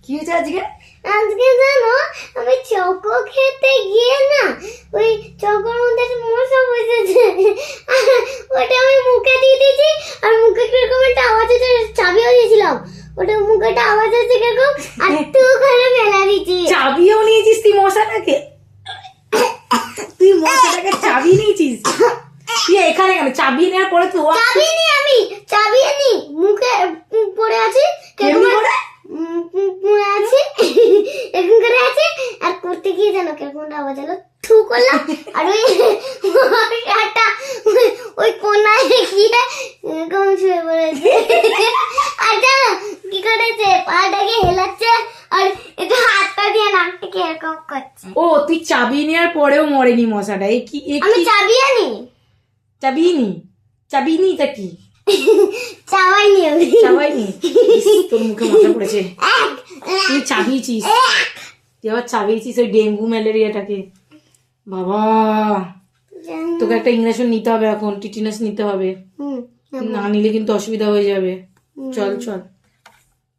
কি হয়েছে আজকে? আজকে জানো আমি চকো খেতে গিয়ে না ওই চকোর মধ্যে মশা বসেছে, ওটা আমি মুখে দিয়ে দিয়েছি আর মুখে কিরকম একটা আওয়াজ হচ্ছে, চাবিও দিয়েছিলাম, ওটা মুখে একটা আওয়াজ হচ্ছে কিরকম আর তুই ওখানে ফেলা দিয়েছি। চাবিও নিয়েছিস তুই মশাটাকে? তুই মশাটাকে চাবি নিয়েছিস? তুই এখানে কেন? চাবি নেওয়ার পরে তুই চাবি নি, আমি চাবি নি মুখে পড়ে আছি, কেমনি করে? পড়ে আছি এরকম করে আছে আর করতে গিয়ে জানো কিরকম আওয়াজ হলো, থু করলাম আর ওই মশাটা ওই কোনায় গিয়ে এরকম শুয়ে পড়েছে। আর জানো কি করেছে, পাটাকে হেলাচ্ছে আর একটু হাতটা দিয়ে নাকটাকে এরকম করছে। ও তুই চাবি নেওয়ার পরেও মরেনি মশাটা? আমি চাবি আনি, চাবি নি? চাবি নি তা কি? চাবাইনি আমি, চাবাইনি? তোর মুখে মশা পড়েছে, তুই চাবিয়েছিস, তুই আবার চাবিয়েছিস ওই ডেঙ্গু ম্যালেরিয়াটাকে। বাবা তোকে একটা ইঞ্জেকশন নিতে হবে এখন, টিটেনাস নিতে হবে, না নিলে কিন্তু অসুবিধা হয়ে যাবে। চল চল।